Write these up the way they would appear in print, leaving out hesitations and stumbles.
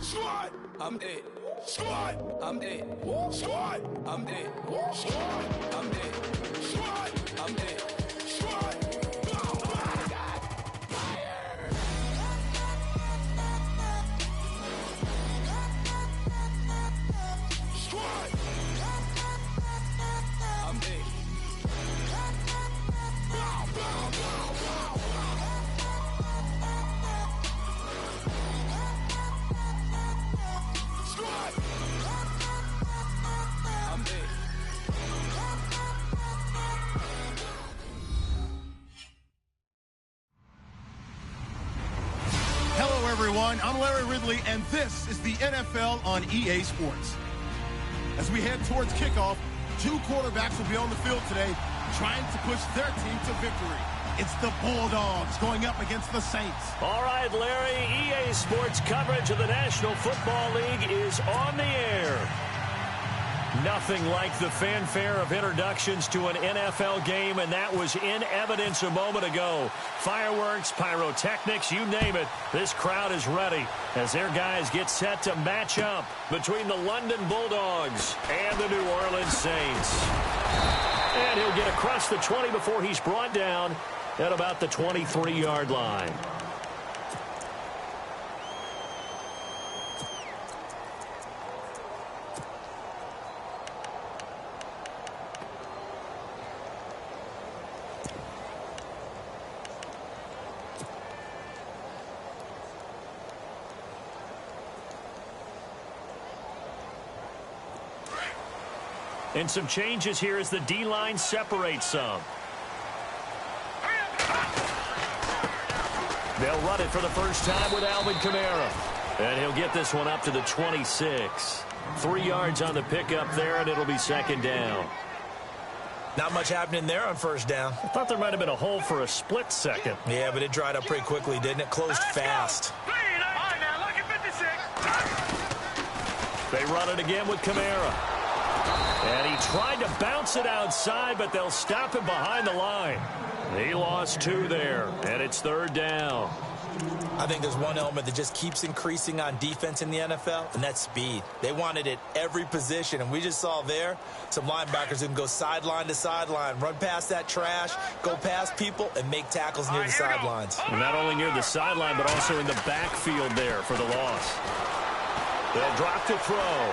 Squad, I'm dead. Squad, I'm dead. Squad, I'm dead. Squad, I'm dead. Squad, I'm dead. Squad. Oh my God. Fire. Squad. I'm dead. Squad. I'm dead. Hello, everyone. I'm Larry Ridley, and this is the NFL on EA Sports. As we head towards kickoff, two quarterbacks will be on the field today trying to push their team to victory. It's the Bulldogs going up against the Saints. All right, Larry, EA Sports coverage of the National Football League is on the air. Nothing like the fanfare of introductions to an NFL game, and that was in evidence a moment ago. Fireworks, pyrotechnics, you name it. This crowd is ready as their guys get set to match up between the London Bulldogs and the New Orleans Saints. And he'll get across the 20 before he's brought down at about the 23-yard line. And some changes here as the D-line separates some. They'll run it for the first time with Alvin Kamara. And he'll get this one up to the 26. 3 yards on the pickup there, and it'll be second down. Not much happening there on first down. I thought there might have been a hole for a split second. Yeah, but it dried up pretty quickly, didn't it? Closed fast. They run it again with Kamara. And he tried to bounce it outside, but they'll stop him behind the line. He lost 2 there, and it's third down. I think there's one element that just keeps increasing on defense in the NFL, and that's speed. They want it at every position, and we just saw there some linebackers who can go sideline to sideline, run past that trash, go past people, and make tackles near the sidelines. And not only near the sideline, but also in the backfield there for the loss. They'll drop to throw.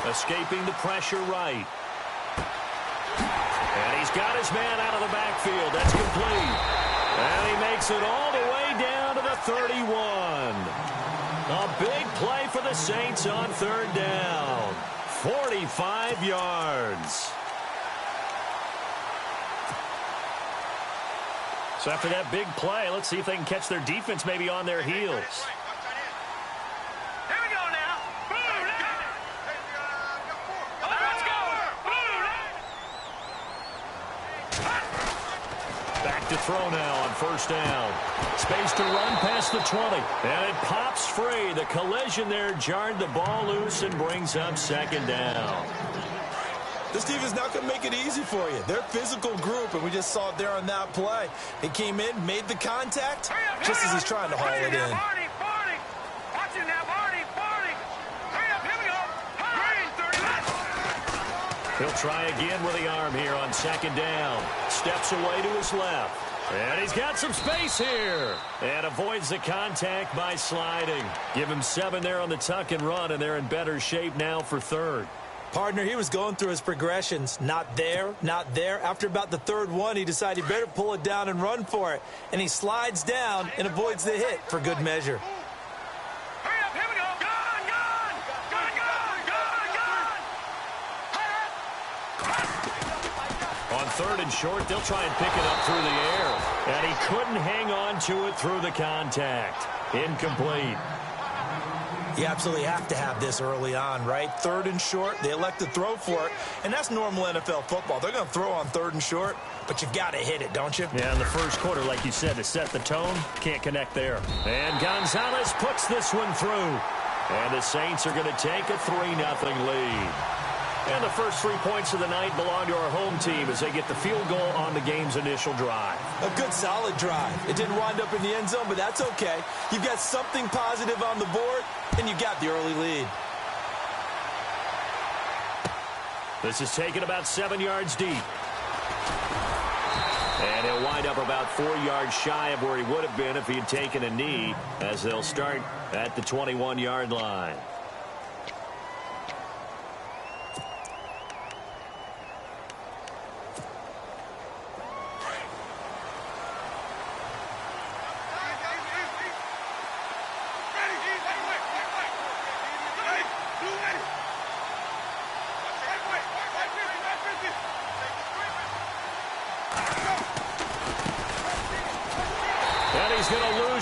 Escaping the pressure right. And he's got his man out of the backfield. That's complete. And he makes it all the way down to the 31. A big play for the Saints on third down. 45 yards. So after that big play, let's see if they can catch their defense maybe on their heels. To throw now on first down. Space to run past the 20. And it pops free. The collision there jarred the ball loose and brings up second down. This team is not going to make it easy for you. They're a physical group, and we just saw it there on that play. He came in, made the contact, just as he's trying to haul it in. He'll try again with the arm here on second down. Steps away to his left. And he's got some space here. And avoids the contact by sliding. Give him 7 there on the tuck and run, and they're in better shape now for third. Partner, he was going through his progressions. Not there, not there. After about the third one, he decided he better pull it down and run for it. And he slides down and avoids the hit for good measure. On third and short, they'll try and pick it up through the air. And he couldn't hang on to it through the contact. Incomplete. You absolutely have to have this early on, right? Third and short, they elect to throw for it. And that's normal NFL football. They're going to throw on third and short, but you've got to hit it, don't you? Yeah, in the first quarter, like you said, to set the tone, can't connect there. And Gonzalez puts this one through. And the Saints are going to take a 3-0 lead. And the first 3 points of the night belong to our home team as they get the field goal on the game's initial drive. A good, solid drive. It didn't wind up in the end zone, but that's okay. You've got something positive on the board, and you got the early lead. This is taken about 7 yards deep. And he'll wind up about 4 yards shy of where he would have been if he had taken a knee, as they'll start at the 21-yard line.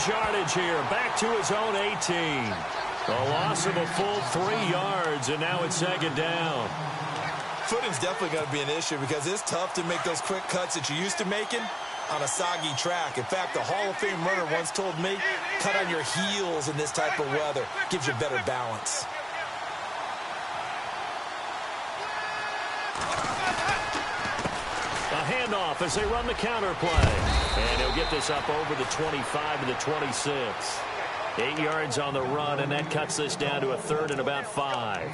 Yardage here, back to his own 18. A loss of a full 3 yards, and now it's second down. Footing's definitely going to be an issue because it's tough to make those quick cuts that you're used to making on a soggy track. In fact, the Hall of Fame runner once told me, cut on your heels in this type of weather. Gives you better balance. A handoff as they run the counter play. And he'll get this up over the 25 to the 26. 8 yards on the run, and that cuts this down to a third and about 5.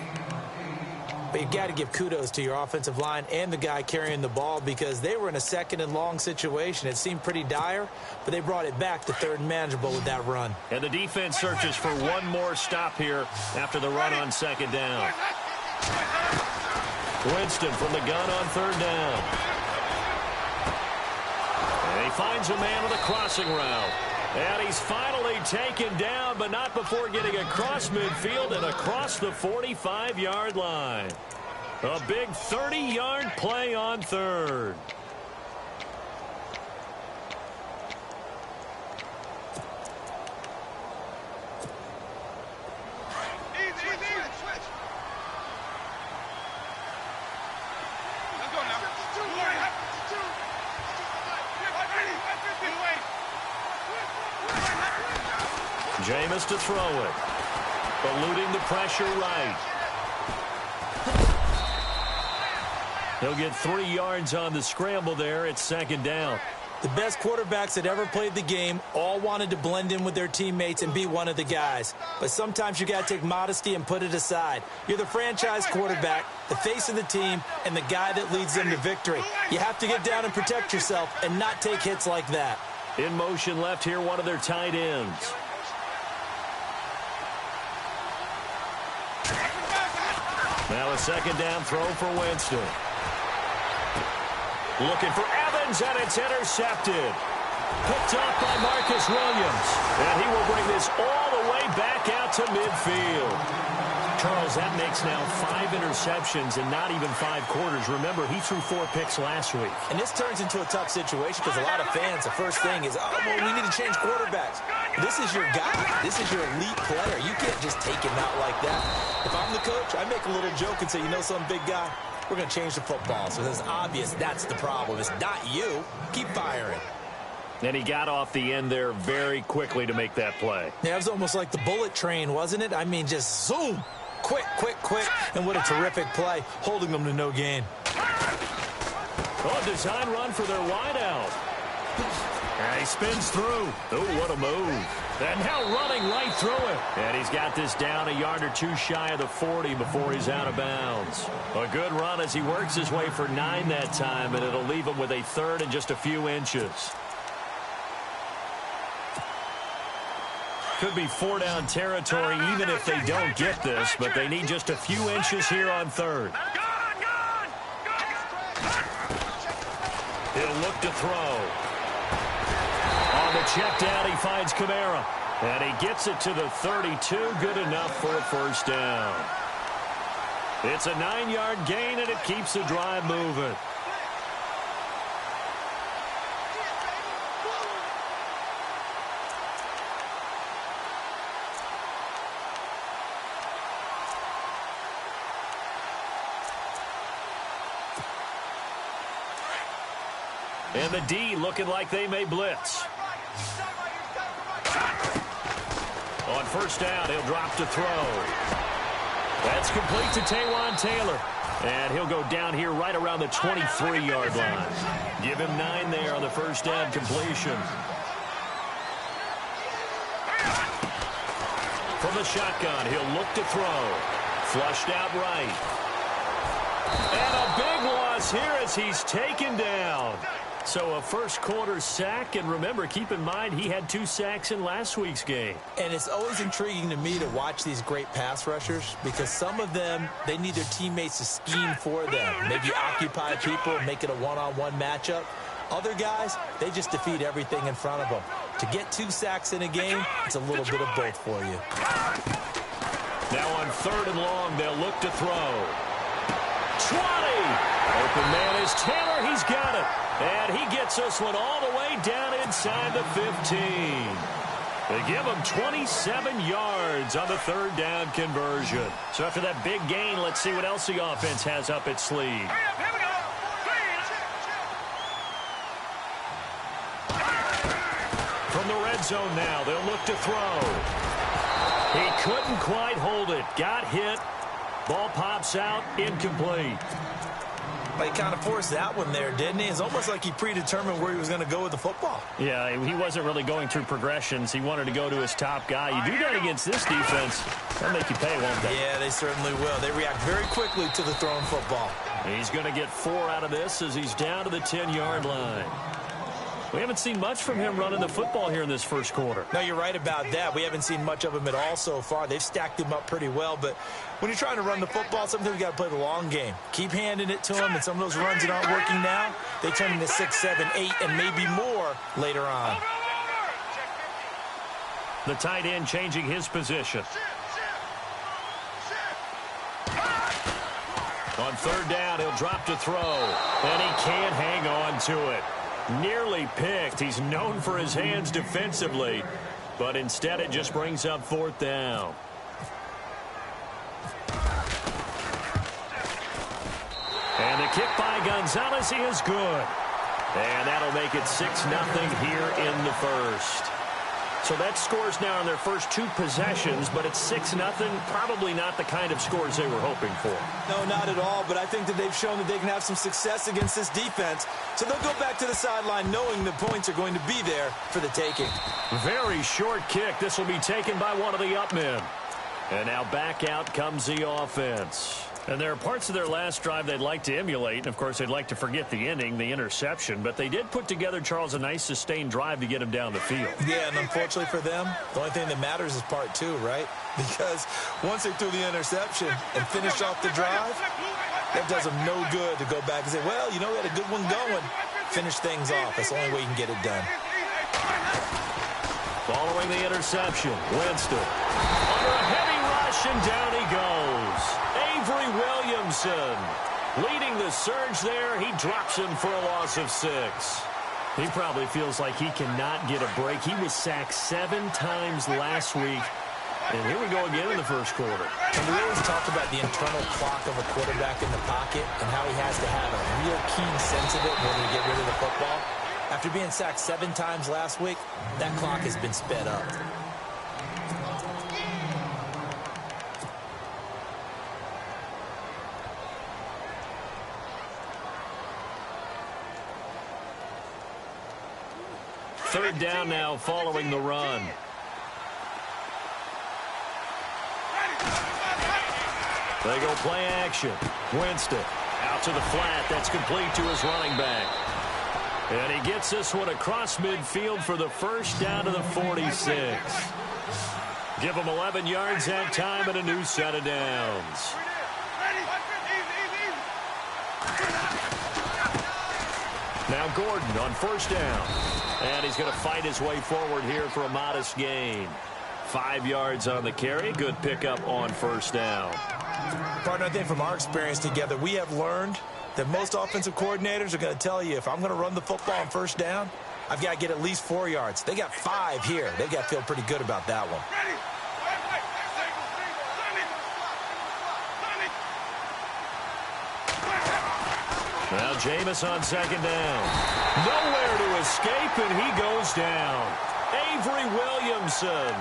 But you've got to give kudos to your offensive line and the guy carrying the ball because they were in a second and long situation. It seemed pretty dire, but they brought it back to third and manageable with that run. And the defense searches for one more stop here after the run on second down. Winston from the gun on third down. And he finds a man with a crossing route. And he's finally taken down, but not before getting across midfield and across the 45-yard line. A big 30-yard play on third. Jameis to throw it. Eluding the pressure right. He'll get 3 yards on the scramble there. It's second down. The best quarterbacks that ever played the game all wanted to blend in with their teammates and be one of the guys. But sometimes you got to take modesty and put it aside. You're the franchise quarterback, the face of the team, and the guy that leads them to victory. You have to get down and protect yourself and not take hits like that. In motion left here, one of their tight ends. Now a second down throw for Winston. Looking for Evans, and it's intercepted. Picked off by Marcus Williams. And he will bring this all the way back out to midfield. Charles, that makes now 5 interceptions in not even 5 quarters. Remember, he threw 4 picks last week. And this turns into a tough situation because a lot of fans, the first thing is, oh, well, we need to change quarterbacks. This is your guy. This is your elite player. You can't just take him out like that. If I'm the coach, I make a little joke and say, you know something, big guy? We're going to change the football. So it's obvious that's the problem. It's not you. Keep firing. And he got off the end there very quickly to make that play. Yeah, it was almost like the bullet train, wasn't it? I mean, just zoom. Quick, quick, quick. And what a terrific play, holding them to no gain. Oh, design run for their wideout. And he spins through. Oh, what a move. And now running right through it. And he's got this down a yard or two shy of the 40 before he's out of bounds. A good run as he works his way for 9 that time, and it'll leave him with a third and just a few inches. Could be 4-down territory even if they don't get this, but they need just a few inches here on third. He'll look to throw. On the check down, he finds Kamara. And he gets it to the 32. Good enough for a first down. It's a 9-yard gain, and it keeps the drive moving. And the D looking like they may blitz. On first down, he'll drop to throw. That's complete to Taywan Taylor. And he'll go down here right around the 23-yard line. Give him 9 there on the first down completion. From the shotgun, he'll look to throw. Flushed out right. And a big loss here as he's taken down. So a first quarter sack, and remember, keep in mind, he had 2 sacks in last week's game. And it's always intriguing to me to watch these great pass rushers because some of them, they need their teammates to scheme for them. Maybe occupy people, make it a one-on-one matchup. Other guys, they just defeat everything in front of them. To get 2 sacks in a game, it's a little bit of both for you. Now on 3rd and long, they'll look to throw. 20! Open man is Taylor. He's got it. And he gets this one all the way down inside the 15. They give him 27 yards on the 3rd down conversion. So after that big gain, let's see what else the offense has up its sleeve. From the red zone now, they'll look to throw. He couldn't quite hold it. Got hit. Ball pops out, incomplete. He kind of forced that one there, didn't he? It's almost like he predetermined where he was going to go with the football. Yeah, he wasn't really going through progressions. He wanted to go to his top guy. You do that against this defense, they'll make you pay, won't they? Yeah, they certainly will. They react very quickly to the thrown football. He's going to get 4 out of this as he's down to the 10-yard line. We haven't seen much from him running the football here in this first quarter. No, you're right about that. We haven't seen much of him at all so far. They've stacked him up pretty well, but when you're trying to run the football, sometimes you got to play the long game. Keep handing it to him, and some of those runs that aren't working now, they turn into 6, 7, 8, and maybe more later on. The tight end changing his position. On 3rd down, he'll drop to throw, and he can't hang on to it. Nearly picked. He's known for his hands defensively, but instead it just brings up 4th down. And the kick by Gonzalez is good. And that'll make it 6-0 here in the first. So that scores now on their first 2 possessions, but it's 6-0. Probably not the kind of scores they were hoping for. No, not at all, but I think that they've shown that they can have some success against this defense. So they'll go back to the sideline knowing the points are going to be there for the taking. Very short kick. This will be taken by one of the up men. And now back out comes the offense. And there are parts of their last drive they'd like to emulate. And, of course, they'd like to forget the inning, the interception. But they did put together, Charles, a nice sustained drive to get him down the field. Yeah, and unfortunately for them, the only thing that matters is part 2, right? Because once they threw the interception and finished off the drive, that does them no good to go back and say, well, you know, we had a good one going. Finish things off. That's the only way you can get it done. Following the interception, Winston. Under a heavy rush, and down he goes. Avery Williamson leading the surge there. He drops him for a loss of 6. He probably feels like he cannot get a break. He was sacked 7 times last week. And here we go again in the first quarter. And we always talk about the internal clock of a quarterback in the pocket and how he has to have a real keen sense of it in order to get rid of the football. After being sacked 7 times last week, that clock has been sped up. Third down now following the run. They go play action. Winston out to the flat. That's complete to his running back. And he gets this one across midfield for the first down to the 46. Give him 11 yards that time and a new set of downs. Now Gordon on first down. And he's going to fight his way forward here for a modest gain. 5 yards on the carry. Good pickup on first down. Partner, I think from our experience together, we have learned that most offensive coordinators are going to tell you if I'm going to run the football on first down, I've got to get at least 4 yards. They got 5 here. They've got to feel pretty good about that one. Now Jameis on second down. Nowhere to escape, and he goes down. Avery Williamson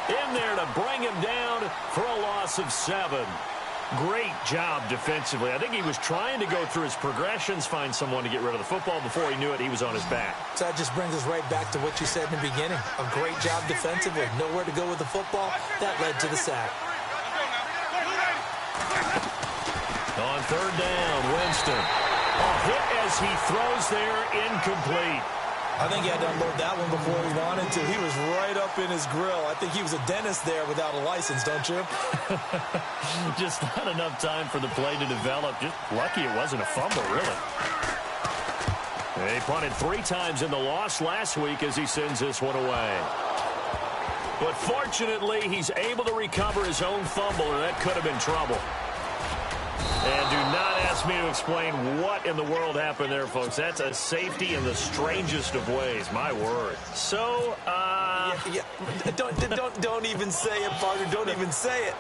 in there to bring him down for a loss of 7. Great job defensively. I think he was trying to go through his progressions, find someone to get rid of the football. Before he knew it, he was on his back. So that just brings us right back to what you said in the beginning. A great job defensively. Nowhere to go with the football. That led to the sack. On third down, Winston. A hit as he throws there, incomplete. I think he had to unload that one before he wanted to. He was right up in his grill. I think he was a dentist there without a license, don't you? Just not enough time for the play to develop. Just lucky it wasn't a fumble, really. They punted 3 times in the loss last week as he sends this one away. But fortunately, he's able to recover his own fumble, or that could have been trouble. And do not ask me to explain what in the world happened there, folks. That's a safety in the strangest of ways. My word. So, Don't even say it, partner. Don't even say it.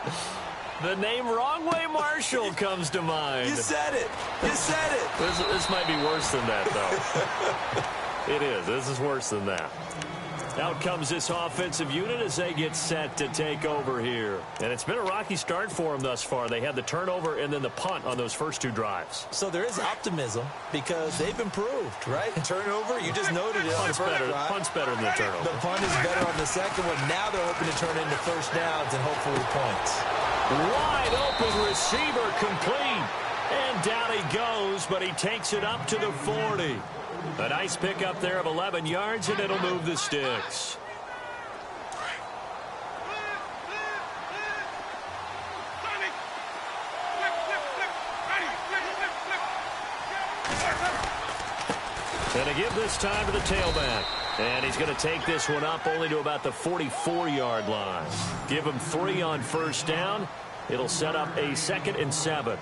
The name Wrong Way Marshall comes to mind. You said it. You said it. This might be worse than that, though. It is. This is worse than that. Out comes this offensive unit as they get set to take over here. And it's been a rocky start for them thus far. They had the turnover and then the punt on those first 2 drives. So there is optimism because they've improved, right? Turnover, you just noted it on the first drive. Punt's better than the turnover. The punt is better on the second one. Now they're hoping to turn into first downs and hopefully points. Wide open receiver complete. And down he goes, but he takes it up to the 40. A nice pickup there of 11 yards, and it'll move the sticks. And a give this time to the tailback. And he's going to take this one up only to about the 44-yard line. Give him 3 on first down. It'll set up a 2nd and 7.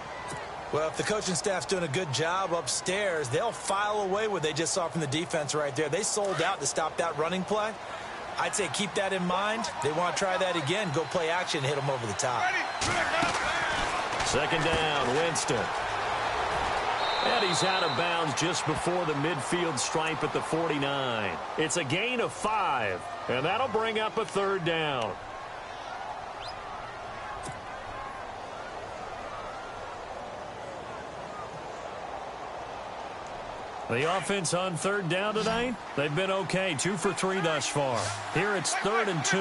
Well, if the coaching staff's doing a good job upstairs, they'll file away what they just saw from the defense right there. They sold out to stop that running play. I'd say keep that in mind. They want to try that again. Go play action and hit them over the top. 2nd down, Winston. And he's out of bounds just before the midfield stripe at the 49. It's a gain of 5, and that'll bring up a 3rd down. The offense on 3rd down tonight, they've been okay. 2 for 3 thus far. Here it's 3rd and 2.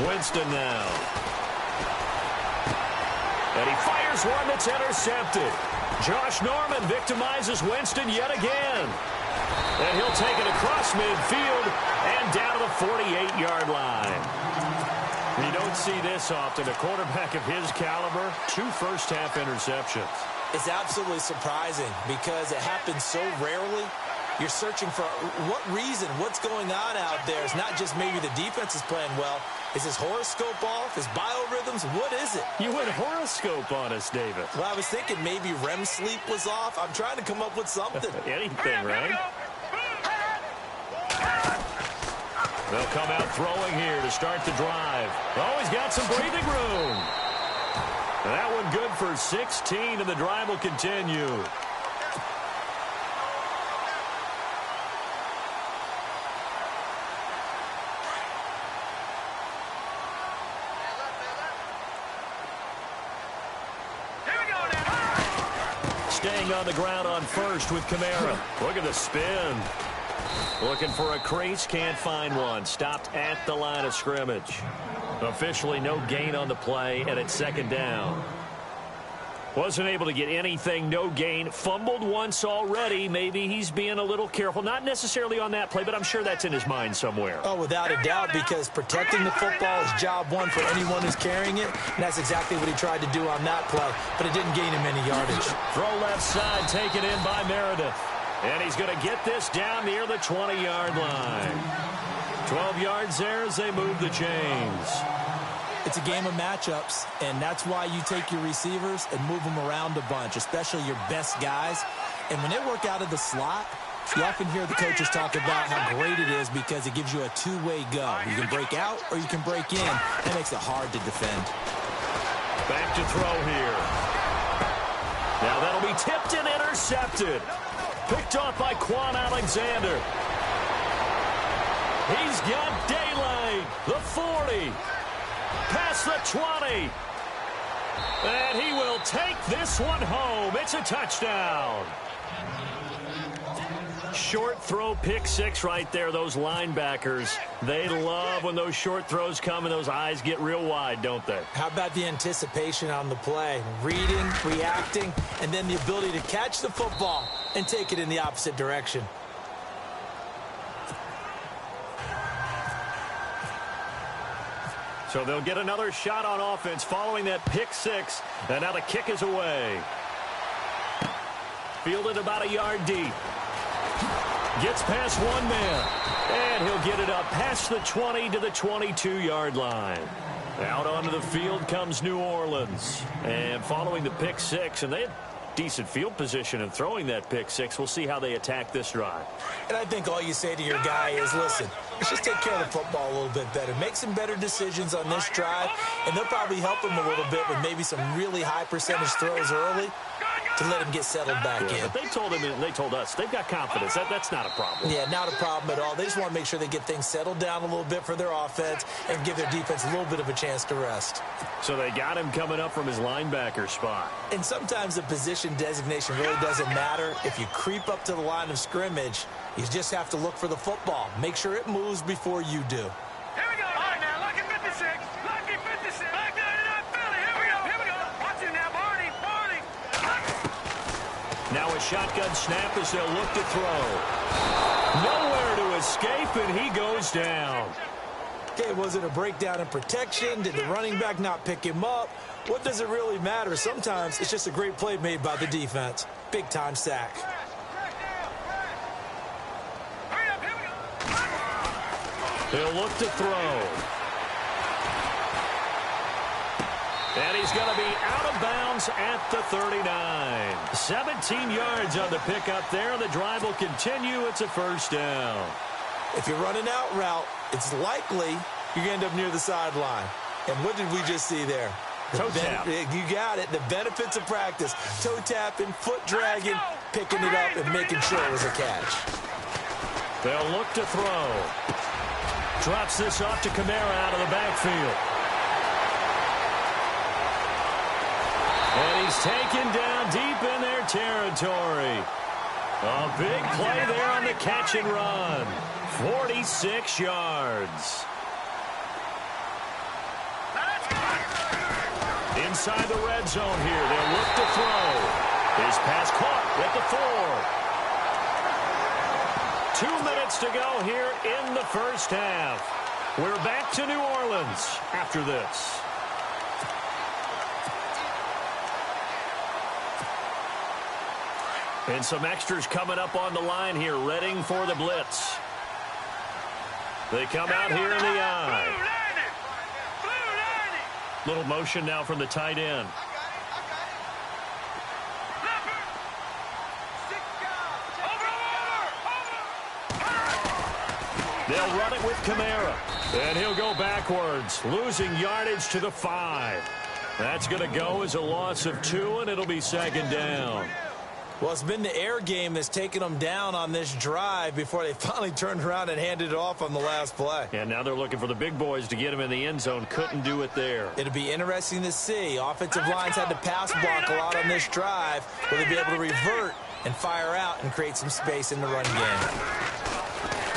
Winston now. And he fires one that's intercepted. Josh Norman victimizes Winston yet again. And he'll take it across midfield and down to the 48-yard line. You don't see this often. A quarterback of his caliber, 2 first-half interceptions. It's absolutely surprising because it happens so rarely. You're searching for what reason, what's going on out there. It's not just maybe the defense is playing well. Is his horoscope off? His biorhythms? What is it? You went horoscope on us, David. Well, I was thinking maybe REM sleep was off. I'm trying to come up with something. Anything, right? They'll come out throwing here to start the drive. Oh, he's got some breathing room. And that one good for 16, and the drive will continue. Staying on the ground on first with Kamara. Look at the spin. Looking for a crease, can't find one. Stopped at the line of scrimmage. Officially no gain on the play, and it's 2nd down. Wasn't able to get anything, no gain. Fumbled once already. Maybe he's being a little careful. Not necessarily on that play, but I'm sure that's in his mind somewhere. Oh, without a doubt, because protecting the football is job 1 for anyone who's carrying it. And that's exactly what he tried to do on that play, but it didn't gain him any yardage. Throw left side, taken in by Meredith. And he's going to get this down near the 20-yard line. 12 yards there as they move the chains. It's a game of matchups, and that's why you take your receivers and move them around a bunch, especially your best guys. And when they work out of the slot, you often hear the coaches talk about how great it is because it gives you a 2-way go. You can break out or you can break in. That makes it hard to defend. Back to throw here. Now that'll be tipped and intercepted. Picked off by Quan Alexander. He's got daylight. The 40. Past the 20. And he will take this one home. It's a touchdown. Short throw, pick six right there. Those linebackers, they love when those short throws come and those eyes get real wide, don't they? How about the anticipation on the play? Reading, reacting, and then the ability to catch the football and take it in the opposite direction. So they'll get another shot on offense following that pick six. And now the kick is away. Fielded about a yard deep. Gets past one man. And he'll get it up past the 20 to the 22-yard line. Out onto the field comes New Orleans. And following the pick six, and they had decent field position and throwing that pick six. We'll see how they attack this drive. And I think all you say to your guy is, listen, let's just take care of the football a little bit better. Make some better decisions on this drive, and they'll probably help him a little bit with maybe some really high percentage throws early to let him get settled back in. But they told him and they told us they've got confidence. That's not a problem. Yeah, not a problem at all. They just want to make sure they get things settled down a little bit for their offense and give their defense a little bit of a chance to rest. So they got him coming up from his linebacker spot. And sometimes the position designation really doesn't matter. If you creep up to the line of scrimmage, you just have to look for the football. Make sure it moves before you do. Here we go. All right, now, lucky 56. Lucky 56. Like that, Philly. Here we go. Here we go. Watch it now, Barney. Now a shotgun snap as they'll look to throw. Nowhere to escape, and he goes down. Okay, was it a breakdown in protection? Did the running back not pick him up? What does it really matter? Sometimes it's just a great play made by the defense. Big-time sack. He'll look to throw. And he's going to be out of bounds at the 39. 17 yards on the pickup there. The drive will continue. It's a first down. If you're running out route, it's likely you're going to end up near the sideline. And what did we just see there? Toe tap. You got it. The benefits of practice. Toe tapping, foot dragging, picking it up, and making sure it was a catch. They'll look to throw. Drops this off to Kamara out of the backfield. And he's taken down deep in their territory. A big play there on the catch and run. 46 yards. Inside the red zone here. They'll look to throw. His pass caught at the 4. 2 minutes to go here in the first half. We're back to New Orleans after this. And some extras coming up on the line here, readying for the blitz. They come out here in the eye. Little motion now from the tight end. They'll run it with Kamara. And he'll go backwards, losing yardage to the 5. That's going to go as a loss of 2, and it'll be second down. Well, it's been the air game that's taken them down on this drive before they finally turned around and handed it off on the last play. And now they're looking for the big boys to get him in the end zone. Couldn't do it there. It'll be interesting to see. Offensive lines had to pass block a lot on this drive. Will they be able to revert and fire out and create some space in the run game?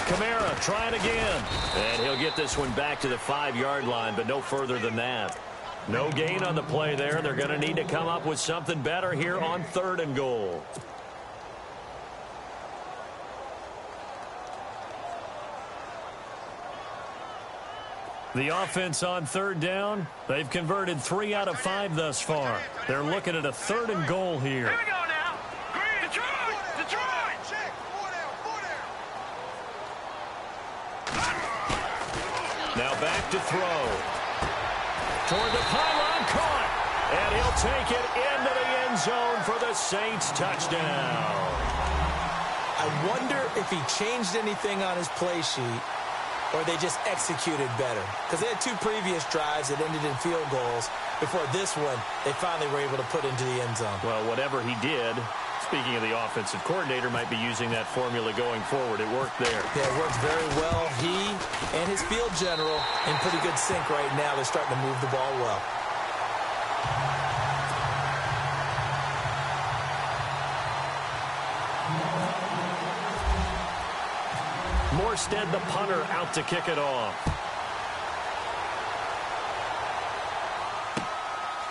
Kamara trying again. And he'll get this one back to the 5-yard line, but no further than that. No gain on the play there. They're going to need to come up with something better here on 3rd and goal. The offense on 3rd down, they've converted 3 out of 5 thus far. They're looking at a 3rd and goal here. Here we go now. Detroit! Now back to throw. Toward the pylon, caught. And he'll take it into the end zone for the Saints touchdown. I wonder if he changed anything on his play sheet or they just executed better. Because they had 2 previous drives that ended in field goals. before this one they finally were able to put into the end zone. Well, whatever he did, speaking of the offensive coordinator, might be using that formula going forward. It worked there. Yeah, it worked very well. He and his field general in pretty good sync right now. They're starting to move the ball well. Morstead, the punter, out to kick it off.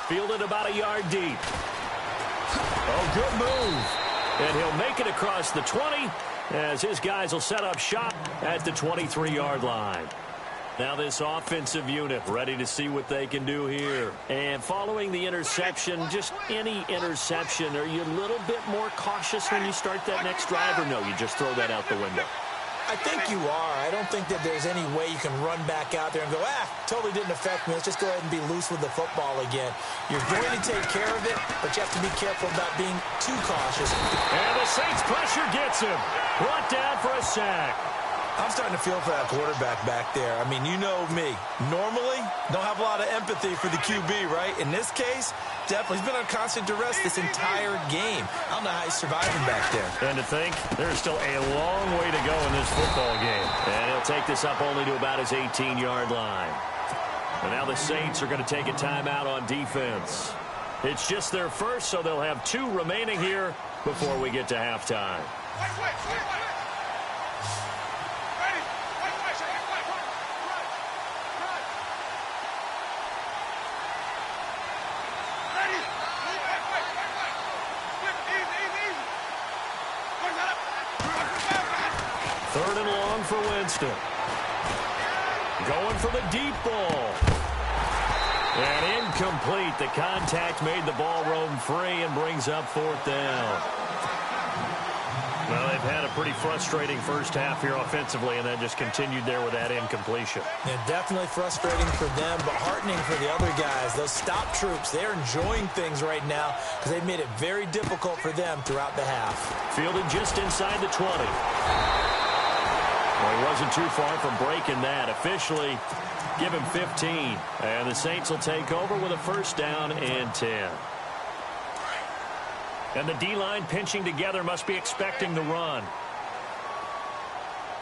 Fielded about a yard deep. Oh, good move. And he'll make it across the 20 as his guys will set up shop at the 23-yard line. Now this offensive unit ready to see what they can do here. And following the interception, just any interception, are you a little bit more cautious when you start that next drive, or no, you just throw that out the window? I think you are. I don't think that there's any way you can run back out there and go, totally didn't affect me. Let's just go ahead and be loose with the football again. You're going to take care of it, but you have to be careful about being too cautious. And the Saints pressure gets him. Brought down for a sack. I'm starting to feel for that quarterback back there. I mean, you know me. Normally, don't have a lot of empathy for the QB, right? In this case, definitely. He's been on constant duress this entire game. I don't know how he's surviving back there. And to think, there's still a long way to go in this football game. And he'll take this up only to about his 18-yard line. And now the Saints are going to take a timeout on defense. It's just their first, so they'll have 2 remaining here before we get to halftime. Wait. Third and long for Winston. Going for the deep ball. And incomplete. The contact made the ball roam free and brings up 4th down. Well, they've had a pretty frustrating first half here offensively, and then just continued there with that incompletion. Yeah, definitely frustrating for them, but heartening for the other guys. Those stop troops, they're enjoying things right now because they've made it very difficult for them throughout the half. Fielded just inside the 20. Well, he wasn't too far from breaking that. Officially, give him 15. And the Saints will take over with a 1st down and 10. And the D-line pinching together, must be expecting the run.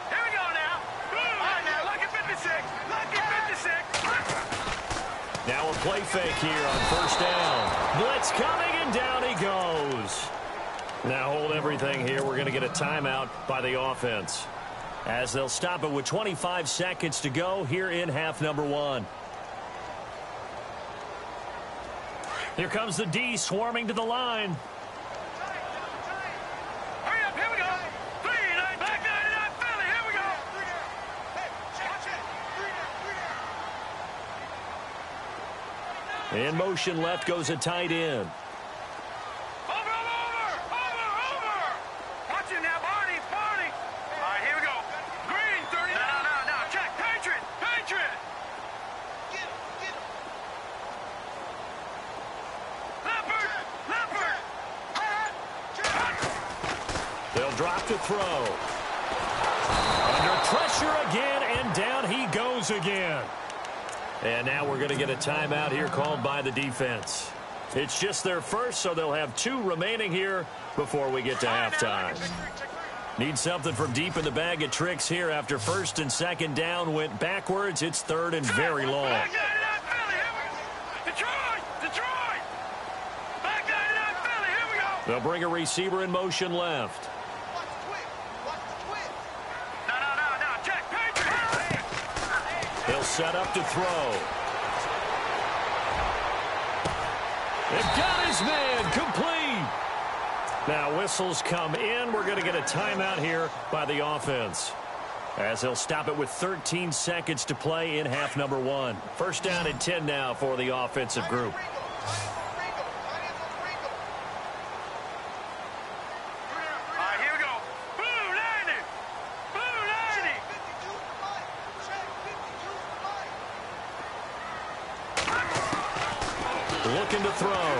Here we go now. All right, now, lucky 56. Lucky 56. Now a play fake here on 1st down. Blitz coming, and down he goes. Now hold everything here. We're going to get a timeout by the offense, as they'll stop it with 25 seconds to go here in half number 1. Here comes the D swarming to the line. Hurry up, here we go. 3-9, back 99, Philly, here we go. In motion left goes a tight end. Over. Watch it now, Barney. All right, here we go. Green, 30. No, check. Patriot. Get him. Leopard. They'll drop to throw. Under pressure again, and down he goes again. And now we're going to get a timeout here called by the defense. It's just their first, so they'll have 2 remaining here before we get to halftime. Need something from deep in the bag of tricks here after 1st and 2nd down went backwards. It's 3rd and very long. Back 99, Philly, here we go. Detroit. Back 99, Philly, here we go. They'll bring a receiver in motion left. No, check. Patriot. He'll set up to throw. They've got his man complete. Now whistles come in. We're going to get a timeout here by the offense, as they'll stop it with 13 seconds to play in half number 1. 1st down and 10 now for the offensive group. All right, here we go. Blue 90. Looking to throw.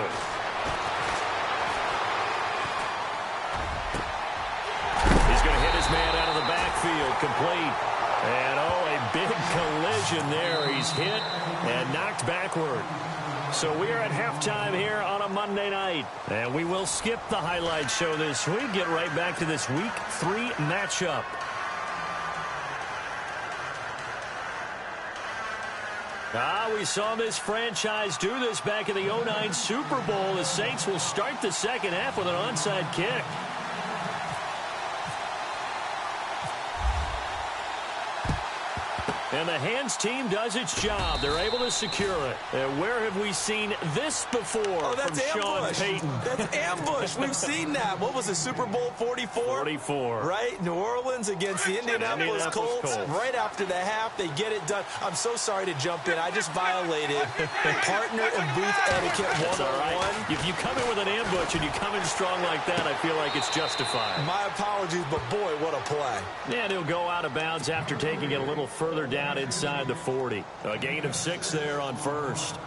He's going to hit his man out of the backfield, complete. And, a big collision there. He's hit and knocked backward. So we are at halftime here on a Monday night. And we will skip the highlight show this week. Get right back to this Week 3 matchup. We saw this franchise do this back in the 2009 Super Bowl. The Saints will start the second half with an onside kick. And the hands team does its job. They're able to secure it. And where have we seen this before that's from ambush. Sean Payton? That's ambush. We've seen that. What was it, Super Bowl 44? 44. Right? New Orleans against the Indianapolis Colts. Right after the half, they get it done. I'm so sorry to jump in. I just violated partner and booth etiquette 101. All right. If you come in with an ambush and you come in strong like that, I feel like it's justified. My apologies, but boy, what a play. And he'll go out of bounds after taking it a little further down inside the 40. A gain of 6 there on first.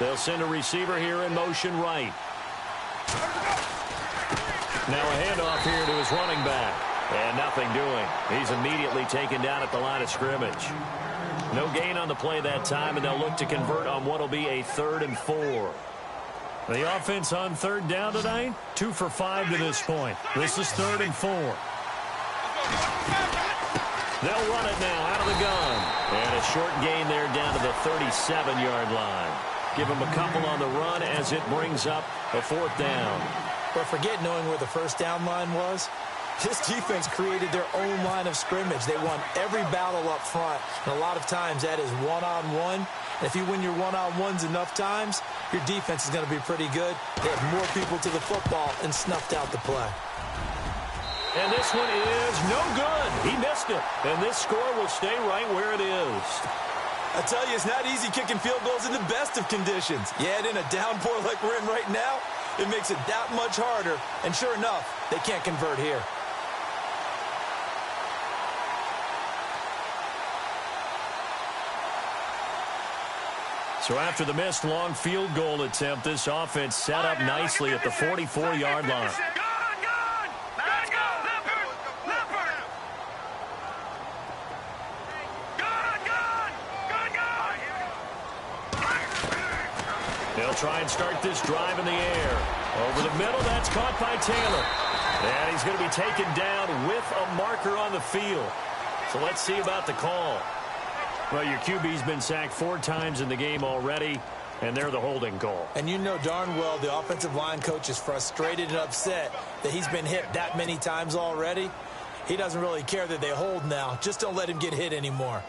They'll send a receiver here in motion right. Now a handoff here to his running back. And nothing doing. He's immediately taken down at the line of scrimmage. No gain on the play that time, and they'll look to convert on what will be a 3rd and 4. The offense on 3rd down tonight, 2 for 5 to this point. This is 3rd and 4. They'll run it now out of the gun. And a short gain there down to the 37-yard line. Give them a couple on the run as it brings up a 4th down. But forget knowing where the first down line was. This defense created their own line of scrimmage. They won every battle up front, and a lot of times that is one-on-one. And if you win your one-on-ones enough times, your defense is going to be pretty good. They have more people to the football and snuffed out the play. And this one is no good. He missed it. And this score will stay right where it is. I tell you, it's not easy kicking field goals in the best of conditions. Yet in a downpour like we're in right now, it makes it that much harder. And sure enough, they can't convert here. So after the missed long field goal attempt, this offense set up nicely at the 44-yard line. They'll try and start this drive in the air. Over the middle, that's caught by Taylor. And he's going to be taken down with a marker on the field. So let's see about the call. Well, your QB's been sacked 4 times in the game already, and they're the holding call. And you know darn well the offensive line coach is frustrated and upset that he's been hit that many times already. He doesn't really care that they hold now. Just don't let him get hit anymore.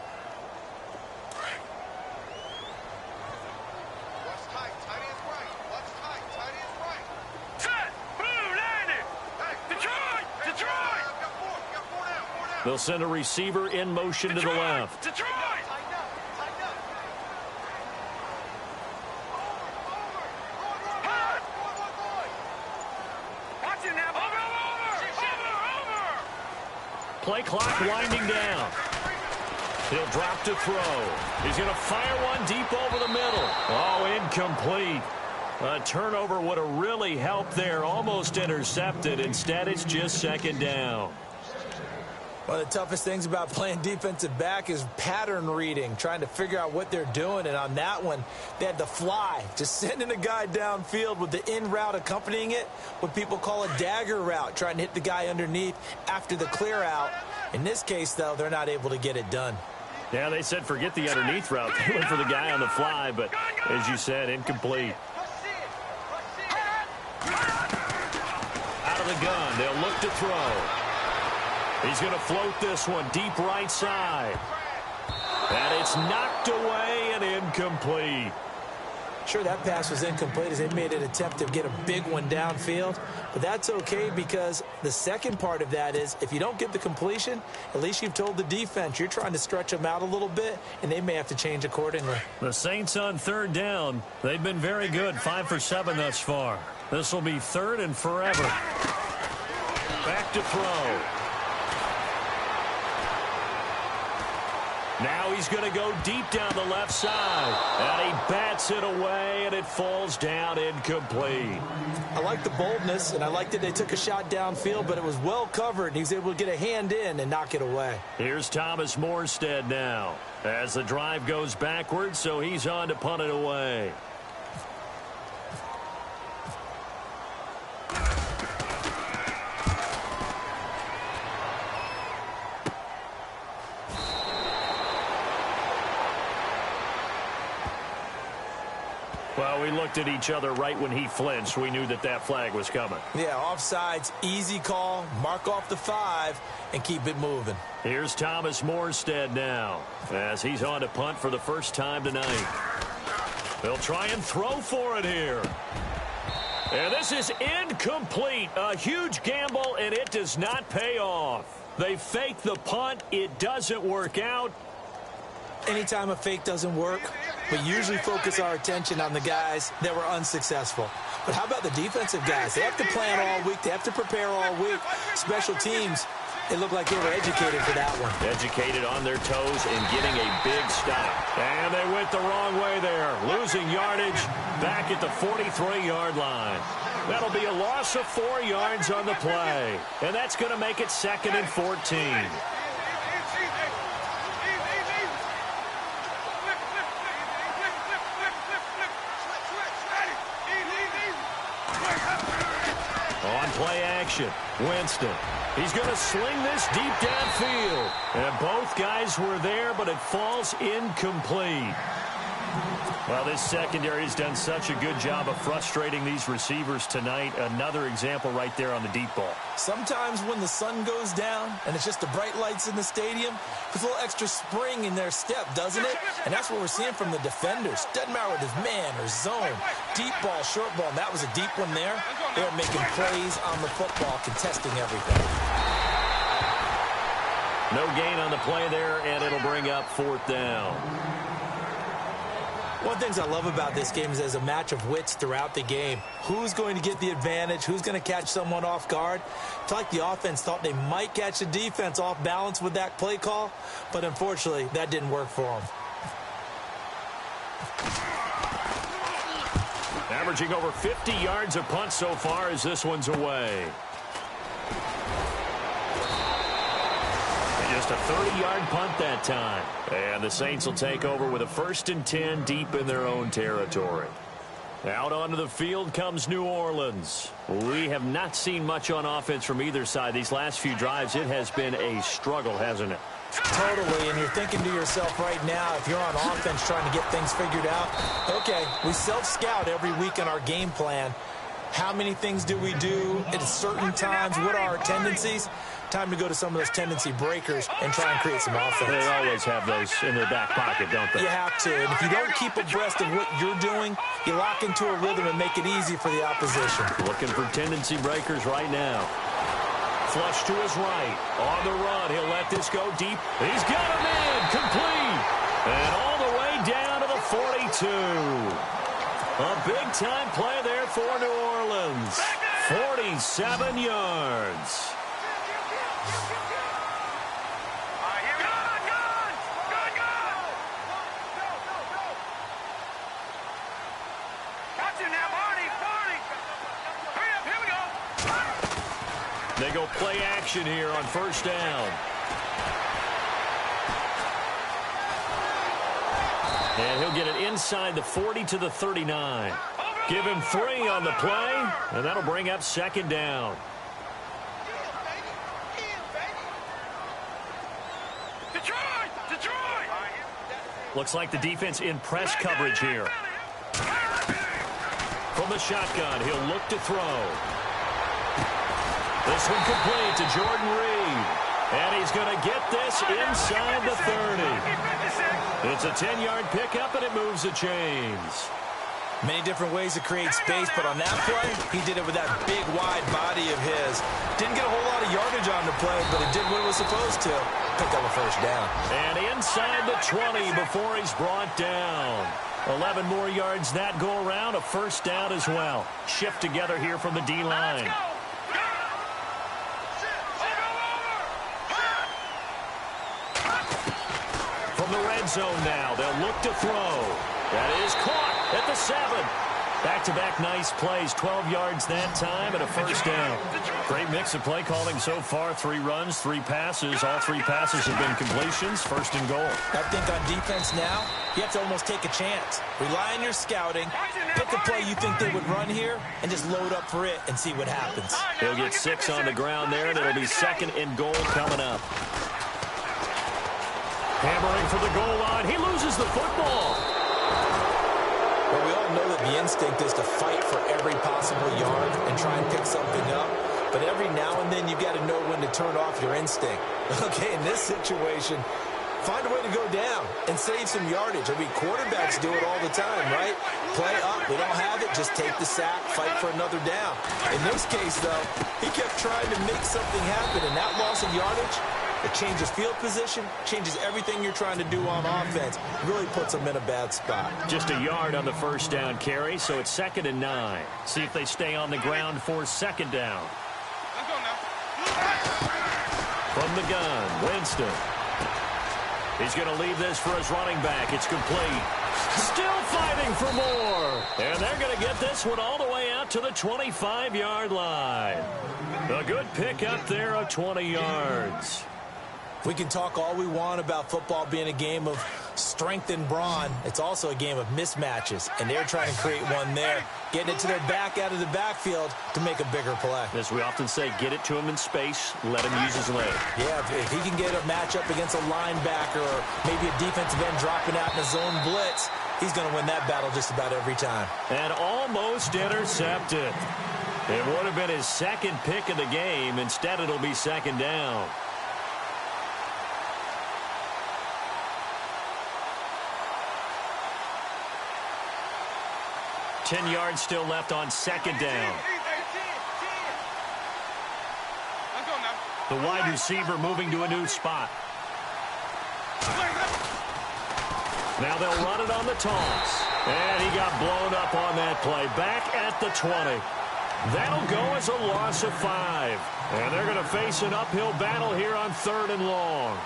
They'll send a receiver in motion to the left. Play clock winding down. He'll drop to throw. He's going to fire one deep over the middle. Oh, incomplete. A turnover would have really helped there. Almost intercepted. Instead, it's just 2nd down. One of the toughest things about playing defensive back is pattern reading, trying to figure out what they're doing. And on that one, they had to fly, just sending a guy downfield with the in route accompanying it, what people call a dagger route, trying to hit the guy underneath after the clear out. In this case, though, they're not able to get it done. Yeah, they said forget the underneath route. They went for the guy on the fly, but as you said, incomplete. Out of the gun, they'll look to throw. He's going to float this one deep right side. And it's knocked away and incomplete. Sure, that pass was incomplete as they made an attempt to get a big one downfield. But that's okay because the second part of that is if you don't get the completion, at least you've told the defense you're trying to stretch them out a little bit, and they may have to change accordingly. The Saints on 3rd down. They've been very good, 5 for 7 thus far. This will be 3rd and forever. Back to throw. Now he's going to go deep down the left side. And he bats it away, and it falls down incomplete. I like the boldness, and I like that they took a shot downfield, but it was well covered, and he was able to get a hand in and knock it away. Here's Thomas Morstead now as the drive goes backwards, so he's on to punt it away. Well, we looked at each other right when he flinched. We knew that that flag was coming. Yeah, offsides, easy call, mark off the 5, and keep it moving. Here's Thomas Morstead now as he's on to punt for the first time tonight. They'll try and throw for it here. And this is incomplete. A huge gamble, and it does not pay off. They fake the punt. It doesn't work out. Anytime a fake doesn't work, we usually focus our attention on the guys that were unsuccessful. But how about the defensive guys? They have to plan all week. They have to prepare all week. Special teams, it looked like they were educated for that one. Educated on their toes and getting a big stop. And they went the wrong way there. Losing yardage back at the 43-yard line. That'll be a loss of 4 yards on the play. And that's going to make it 2nd and 14. On play action, Winston. He's going to sling this deep downfield. And both guys were there, but it falls incomplete. Well, this secondary has done such a good job of frustrating these receivers tonight. Another example right there on the deep ball. Sometimes when the sun goes down and it's just the bright lights in the stadium, there's a little extra spring in their step, doesn't it? And that's what we're seeing from the defenders. Doesn't matter whether it's man or zone, deep ball, short ball, and that was a deep one there. They're making plays on the football, contesting everything. No gain on the play there, and it'll bring up 4th down. One of the things I love about this game is there's a match of wits throughout the game. Who's going to get the advantage? Who's going to catch someone off guard? I feel like the offense thought they might catch the defense off balance with that play call, but unfortunately, that didn't work for them. Averaging over 50 yards a punt so far as this one's away. Just a 30-yard punt that time. And the Saints will take over with a 1st and 10 deep in their own territory. Out onto the field comes New Orleans. We have not seen much on offense from either side. These last few drives, it has been a struggle, hasn't it? Totally, and you're thinking to yourself right now, if you're on offense trying to get things figured out, okay, we self-scout every week in our game plan. How many things do we do at certain times? What are our tendencies? Time to go to some of those tendency breakers and try and create some offense. They always have those in their back pocket, don't they? You have to. And if you don't keep abreast of what you're doing, you lock into a rhythm and make it easy for the opposition. Looking for tendency breakers right now. Flush to his right. On the run. He'll let this go deep. He's got him in. Complete. And all the way down to the 42. A big-time play there for New Orleans. 47 yards. They go play action here on 1st down. And he'll get it inside the 40 to the 39. Give him 3 on the play, and that'll bring up 2nd down. Looks like the defense in press coverage here. From the shotgun, he'll look to throw. This one complete to Jordan Reed. And he's going to get this inside the 30. It's a 10-yard pickup, and it moves the chains. Many different ways to create space, but on that play, he did it with that big, wide body of his. Didn't get a whole lot of yardage on the play, but it did what it was supposed to. Pick up a 1st down. And inside the 20 before he's brought down. 11 more yards that go around, a 1st down as well. Shift together here from the D-line. From From the red zone now, they'll look to throw. That is caught at the 7. Back-to-back nice plays, 12 yards that time and a first down. Great mix of play calling so far. 3 runs, 3 passes. All 3 passes have been completions. First and goal. I think on defense now, you have to almost take a chance. Rely on your scouting. Pick a play you think they would run here and just load up for it and see what happens. He'll get 6 on the ground there, and it'll be second and goal coming up. Hammering for the goal line. He loses the football. Well, we all know that the instinct is to fight for every possible yard and try and pick something up. But every now and then, you've got to know when to turn off your instinct. Okay, in this situation, find a way to go down and save some yardage. I mean, quarterbacks do it all the time, right? Play up. We don't have it. Just take the sack, fight for another down. In this case, though, he kept trying to make something happen, and that loss of yardage, it changes field position, changes everything you're trying to do on offense. Really puts them in a bad spot. Just a yard on the first down carry, so it's second and 9. See if they stay on the ground for second down. Let's go now. From the gun, Winston. He's going to leave this for his running back. It's complete. Still fighting for more. And they're going to get this one all the way out to the 25-yard line. A good pick up there of 20 yards. We can talk all we want about football being a game of strength and brawn. It's also a game of mismatches, and they're trying to create one there, getting it to their back out of the backfield to make a bigger play. As we often say, get it to him in space, let him use his leg. Yeah, if he can get a matchup against a linebacker or maybe a defensive end dropping out in a zone blitz, he's going to win that battle just about every time. And almost intercepted. It would have been his second pick of the game. Instead, it'll be second down. 10 yards still left on second down. The wide receiver moving to a new spot. Now they'll run it on the toss. And he got blown up on that play. Back at the 20. That'll go as a loss of 5. And they're going to face an uphill battle here on 3rd and long.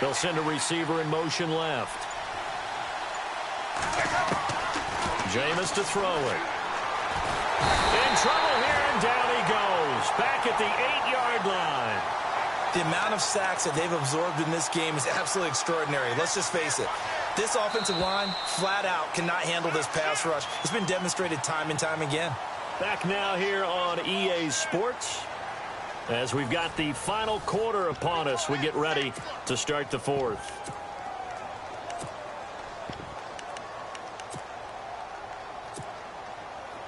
They'll send a receiver in motion left. Jameis to throw it. In trouble here, and down he goes. Back at the 8-yard line. The amount of sacks that they've absorbed in this game is absolutely extraordinary. Let's just face it. This offensive line, flat out, cannot handle this pass rush. It's been demonstrated time and time again. Back now here on EA Sports. As we've got the final quarter upon us, we get ready to start the 4th.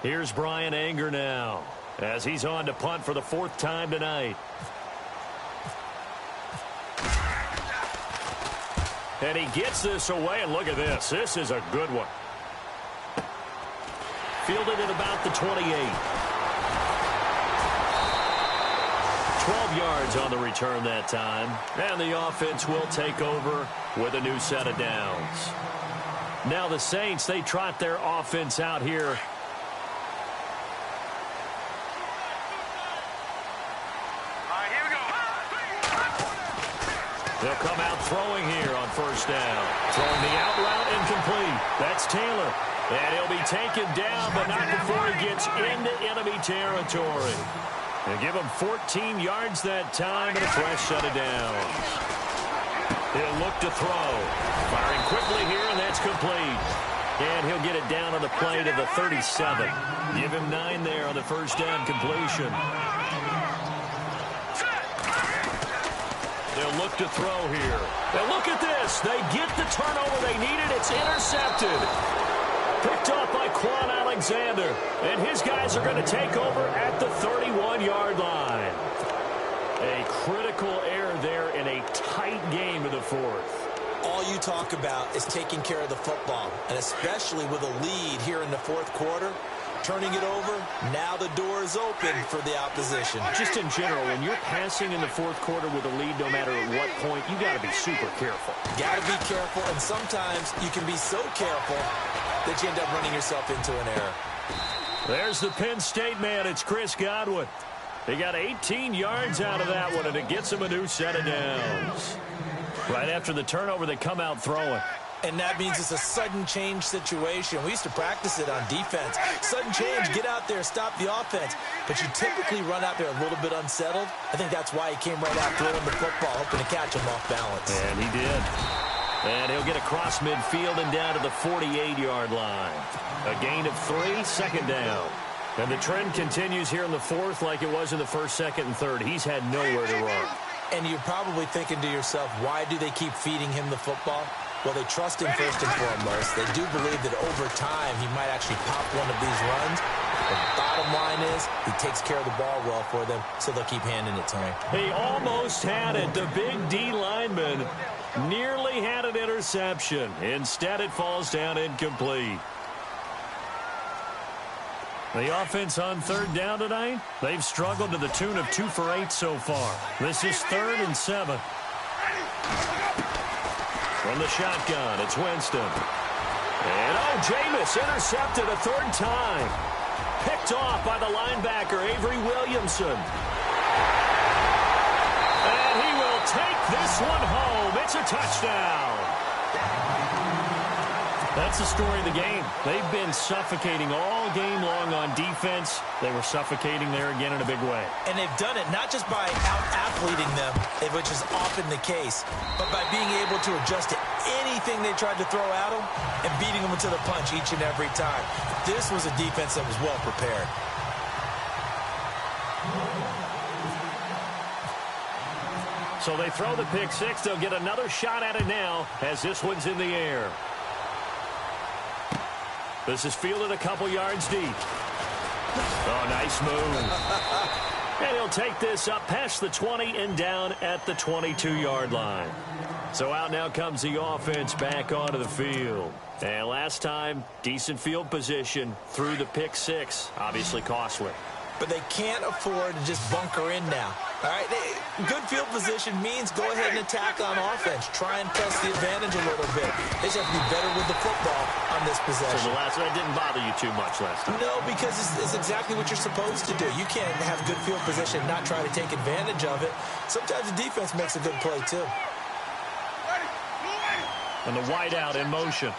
Here's Brian Anger now, as he's on to punt for the 4th time tonight. And he gets this away, and look at this. This is a good one. Fielded at about the 28. 12 yards on the return that time. And the offense will take over with a new set of downs. Now the Saints, they trot their offense out here. Here we go. They'll come out throwing here on first down. Throwing the out route incomplete. That's Taylor. And he'll be taken down, but not before he gets into enemy territory. They give him 14 yards that time and a fresh set of downs. He'll look to throw. Firing quickly here, and that's complete. And he'll get it down on the play to the 37. Give him 9 there on the first down completion. They'll look to throw here. And look at this. They get the turnover they needed. It's intercepted. Picked off by Quan Alexander. And his guys are going to take over at the 31-yard line. A critical error there in a tight game in the 4th. All you talk about is taking care of the football, and especially with a lead here in the 4th quarter, turning it over, now the door is open for the opposition. Just in general, when you're passing in the fourth quarter with a lead, no matter at what point, you got to be super careful. Got to be careful, and sometimes you can be so careful that you end up running yourself into an error. There's the Penn State man. It's Chris Godwin. He got 18 yards out of that one, and it gets him a new set of downs. Right after the turnover, they come out throwing. And that means it's a sudden change situation. We used to practice it on defense. Sudden change, get out there, stop the offense. But you typically run out there a little bit unsettled. I think that's why he came right out throwing the football, hoping to catch him off balance. And he did. And he'll get across midfield and down to the 48-yard line. A gain of 3, second down. And the trend continues here in the fourth like it was in the first, second, and third. He's had nowhere to run. And you're probably thinking to yourself, why do they keep feeding him the football? Well, they trust him first and foremost. They do believe that over time he might actually pop one of these runs. The bottom line is he takes care of the ball well for them, so they'll keep handing it to him. He almost had it. The big D lineman nearly had an interception. Instead, it falls down incomplete. The offense on third down tonight, they've struggled to the tune of 2 for 8 so far. This is 3rd and 7. From the shotgun, it's Winston. And, Jameis intercepted a 3rd time. Picked off by the linebacker, Avery Williamson. And he will take this one home. It's a touchdown. That's the story of the game. They've been suffocating all game long on defense. They were suffocating there again in a big way. And they've done it not just by out-athleting them, which is often the case, but by being able to adjust to anything they tried to throw at them and beating them to the punch each and every time. This was a defense that was well prepared. So they throw the pick six. They'll get another shot at it now as this one's in the air. This is fielded a couple yards deep. Oh, nice move. And he'll take this up past the 20 and down at the 22-yard line. So out now comes the offense back onto the field. And last time, decent field position through the pick six. Obviously costly. But they can't afford to just bunker in now. All right, good field position means go ahead and attack on offense. Try and press the advantage a little bit. They just have to be better with the football on this possession. So the last one didn't bother you too much last time? No, because it's exactly what you're supposed to do. You can't have good field position and not try to take advantage of it. Sometimes the defense makes a good play, too. And the wideout in motion.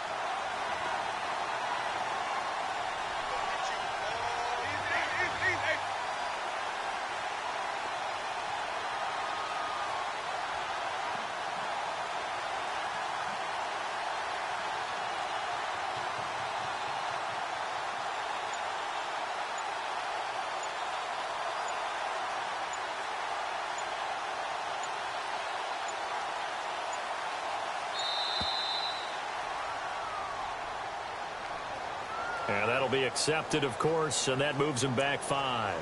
And that'll be accepted, of course, and that moves him back 5.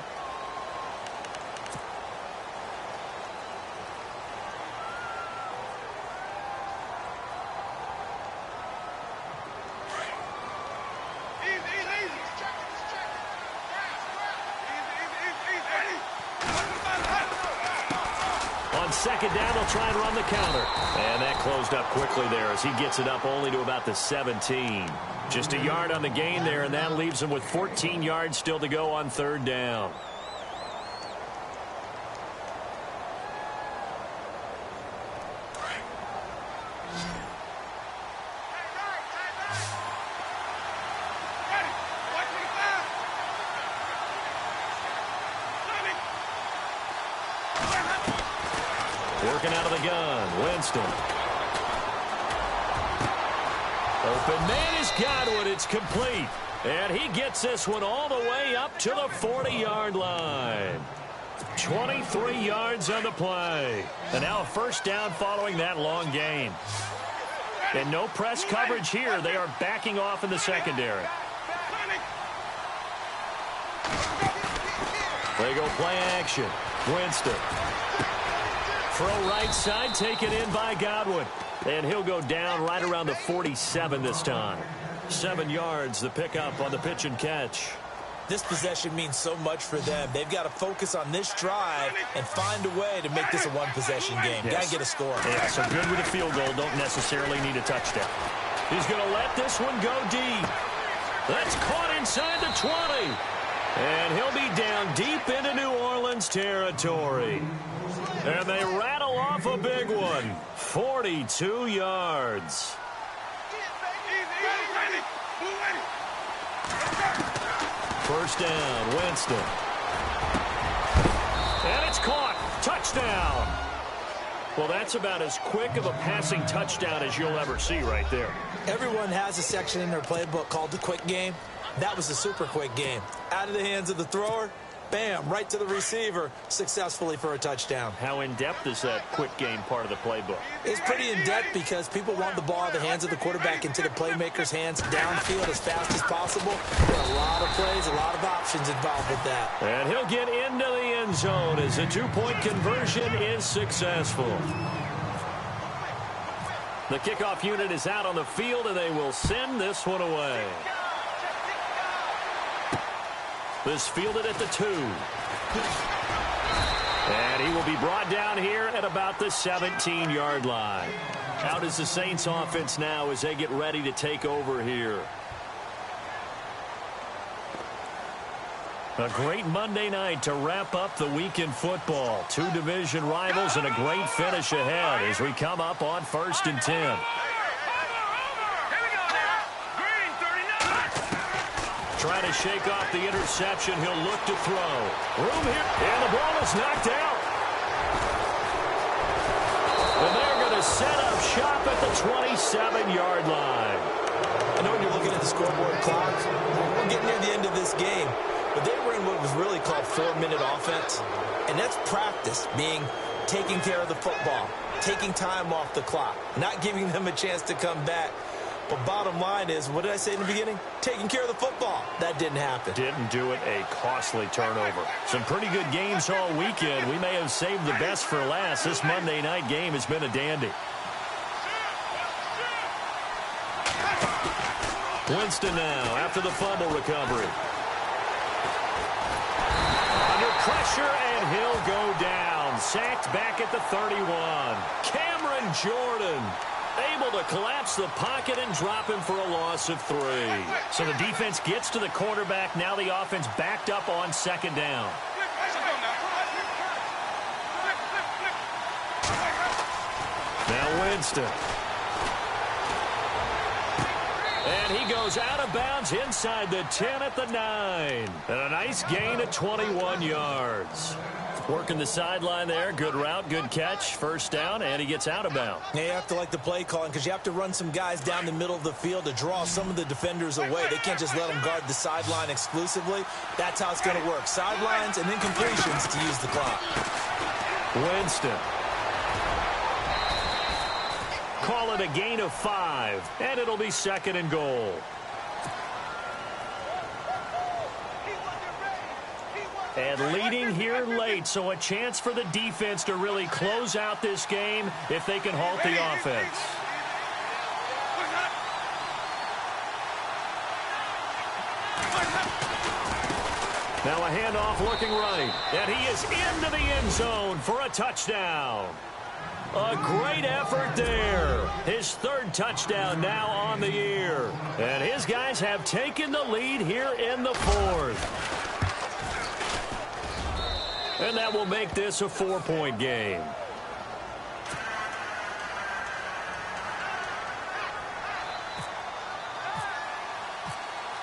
On second down, they'll try and run the counter. And that closed up quickly there as he gets it up only to about the 17. Just a yard on the gain there, and that leaves him with 14 yards still to go on third down. Working out of the gun, Winston. Open man is Godwin. It's complete. And he gets this one all the way up to the 40-yard line. 23 yards on the play. And now a first down following that long gain. And no press coverage here. They are backing off in the secondary. They go play action. Winston. Throw right side, taken in by Godwin. And he'll go down right around the 47 this time. 7 yards, the pickup on the pitch and catch. This possession means so much for them. They've got to focus on this drive and find a way to make this a one-possession game. Yes. Got to get a score. Yeah, so good with a field goal. Don't necessarily need a touchdown. He's going to let this one go deep. That's caught inside the 20. And he'll be down deep into New Orleans territory. And they rattle off a big one. 42 yards. First down, Winston. And it's caught. Touchdown. Well, that's about as quick of a passing touchdown as you'll ever see right there. Everyone has a section in their playbook called the quick game. That was a super quick game. Out of the hands of the thrower, bam, right to the receiver, successfully for a touchdown. How in-depth is that quick game part of the playbook? It's pretty in-depth because people want the ball in the hands of the quarterback into the playmaker's hands downfield as fast as possible. There are a lot of plays, a lot of options involved with that. And he'll get into the end zone as a two-point conversion is successful. The kickoff unit is out on the field, and they will send this one away. This fielded at the 2. And he will be brought down here at about the 17-yard line. Out is the Saints offense now as they get ready to take over here. A great Monday night to wrap up the week in football. Two division rivals and a great finish ahead as we come up on 1st and 10. Trying to shake off the interception. He'll look to throw. Room here. And the ball is knocked out. And they're going to set up shop at the 27-yard line. I know when you're looking at the scoreboard clock, we're getting near the end of this game. But they were in what was really called 4-minute offense. And that's practice, being taking care of the football, taking time off the clock, not giving them a chance to come back. But bottom line is, what did I say in the beginning? Taking care of the football. That didn't happen. Didn't do it. A costly turnover. Some pretty good games all weekend. We may have saved the best for last. This Monday night game has been a dandy. Winston now after the fumble recovery. Under pressure, and he'll go down. Sacked back at the 31. Cameron Jordan able to collapse the pocket and drop him for a loss of 3. So the defense gets to the quarterback. Now the offense backed up on 2nd down. Now Winston. And he goes out of bounds inside the 10 at the 9. And a nice gain of 21 yards. Working the sideline there. Good route, good catch. First down, and he gets out of bounds. Yeah, you have to like the play calling because you have to run some guys down the middle of the field to draw some of the defenders away. They can't just let them guard the sideline exclusively. That's how it's going to work. Sidelines and then completions to use the clock. Winston. Call it a gain of 5, and it'll be 2nd and goal. And leading here late, so a chance for the defense to really close out this game if they can halt the offense. Now a handoff looking right, and he is into the end zone for a touchdown. A great effort there. His 3rd touchdown now on the year. And his guys have taken the lead here in the 4th. And that will make this a 4-point game.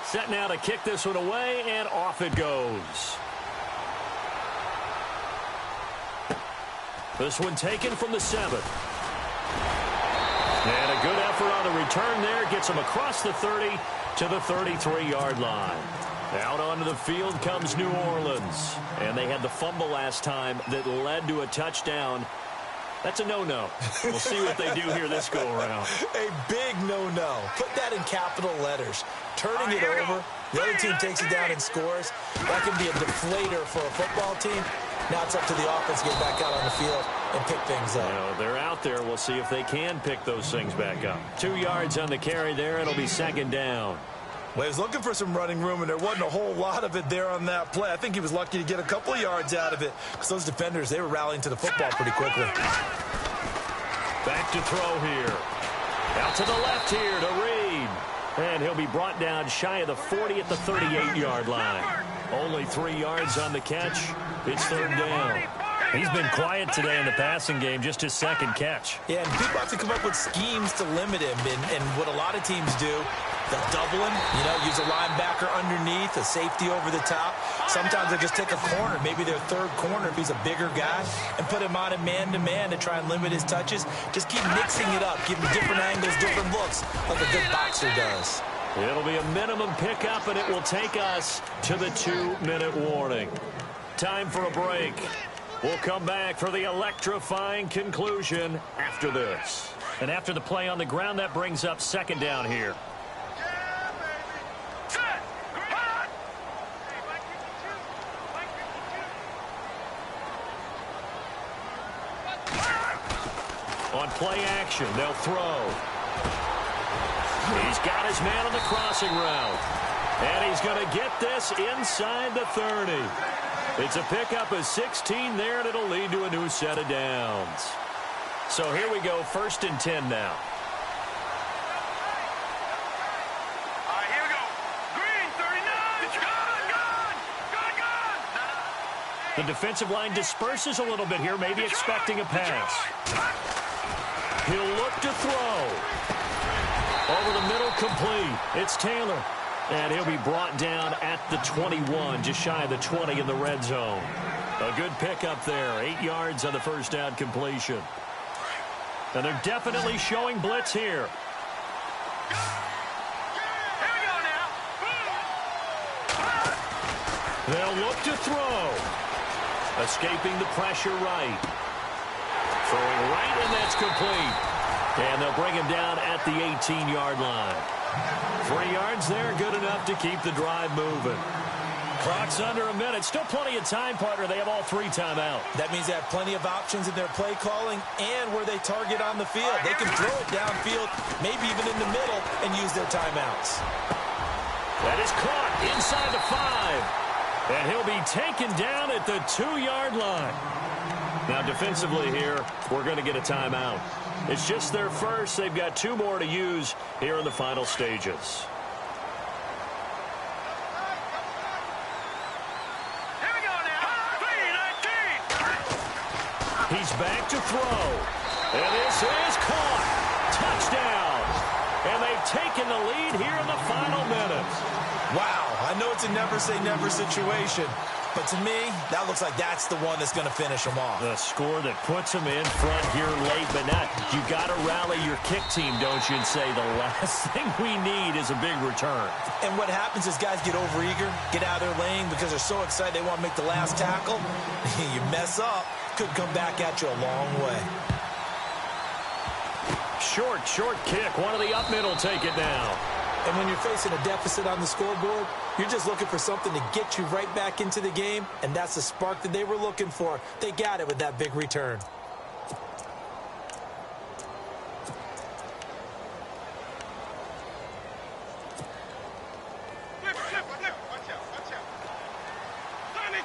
Set now to kick this one away, and off it goes. This one taken from the 7. And a good effort on the return there. Gets him across the 30 to the 33-yard line. Out onto the field comes New Orleans. And they had the fumble last time that led to a touchdown. That's a no-no. We'll see what they do here this go-around. A big no-no. Put that in capital letters. Turning it over, the other team takes it down and scores. That can be a deflator for a football team. Now it's up to the offense to get back out on the field and pick things up. You know, they're out there. We'll see if they can pick those things back up. 2 yards on the carry there. It'll be 2nd down. Well, he was looking for some running room, and there wasn't a whole lot of it there on that play. I think he was lucky to get a couple of yards out of it because those defenders, they were rallying to the football pretty quickly. Back to throw here. Out to the left here to Reed. And he'll be brought down shy of the 40 at the 38-yard line. Only 3 yards on the catch. It's third down. He's been quiet today in the passing game, just his second catch. Yeah, and people have to come up with schemes to limit him. And what a lot of teams do, they'll double him, use a linebacker underneath, a safety over the top. Sometimes they'll just take a corner, maybe their third corner if he's a bigger guy, and put him on a man-to-man to try and limit his touches. Just keep mixing it up, give him different angles, different looks, like a good boxer does. It'll be a minimum pickup, and it will take us to the 2-minute warning. Time for a break. We'll come back for the electrifying conclusion after this. And after the play on the ground, that brings up second down here. On play action, they'll throw. He's got his man on the crossing route. And he's going to get this inside the 30. It's a pickup of 16 there, and it'll lead to a new set of downs. So here we go, 1st and 10 now. All right, here we go. Green, 39. Gone. The defensive line disperses a little bit here, maybe expecting a pass. He'll look to throw. Over the middle, complete. It's Taylor. And he'll be brought down at the 21, just shy of the 20 in the red zone. A good pickup there, 8 yards on the first down completion. And they're definitely showing blitz here. Here we go now. They'll look to throw. Escaping the pressure right. Throwing right, and that's complete. And they'll bring him down at the 18-yard line. 3 yards there, good enough to keep the drive moving. Clock's under a minute. Still plenty of time, partner. They have all 3 timeouts. That means they have plenty of options in their play calling and where they target on the field. They can throw it downfield, maybe even in the middle, and use their timeouts. That is caught inside the 5. And he'll be taken down at the 2-yard line. Now, defensively here, we're going to get a timeout. It's just their first. They've got 2 more to use here in the final stages. Here we go now. 3-19. He's back to throw. And this is caught. Touchdown. And they've taken the lead here in the final minute. Wow, I know it's a never-say-never situation, but to me, that looks like that's the one that's going to finish them off. The score that puts them in front here late, but not. You got to rally your kick team, don't you, and say the last thing we need is a big return. And what happens is guys get overeager, get out of their lane because they're so excited they want to make the last tackle. You mess up, could come back at you a long way. Short kick. One of the up middle take it down. And when you're facing a deficit on the scoreboard, you're just looking for something to get you right back into the game, and that's the spark that they were looking for. They got it with that big return. Flip. Watch out. Sani.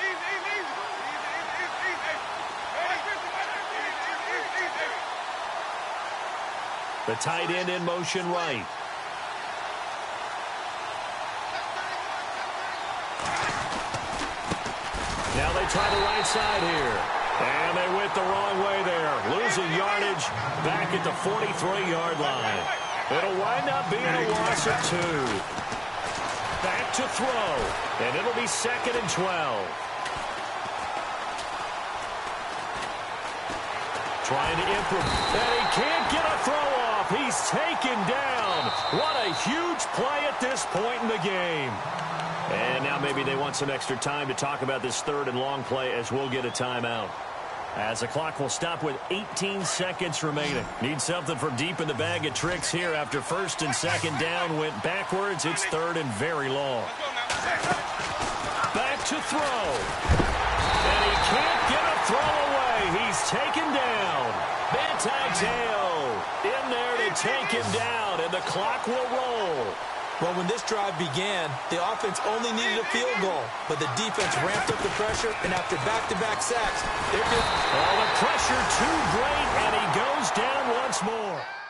Easy. The tight end in motion right. Now they try the right side here. And they went the wrong way there. Losing yardage back at the 43-yard line. It'll wind up being a loss of 2. Back to throw. And it'll be 2nd and 12. Trying to improve. And he can't get a throw off. He's taken down. What a huge play at this point in the game. And now maybe they want some extra time to talk about this 3rd and long play as we'll get a timeout. As the clock will stop with 18 seconds remaining. Need something from deep in the bag of tricks here after 1st and 2nd down went backwards. It's 3rd and very long. Back to throw. And he can't get a throw away. He's taken down. Manti Te'o in there to take him down, and the clock will roll. Well, when this drive began, the offense only needed a field goal, but the defense ramped up the pressure, and after back-to-back sacks, they're good. Oh, the pressure too great, and he goes down once more.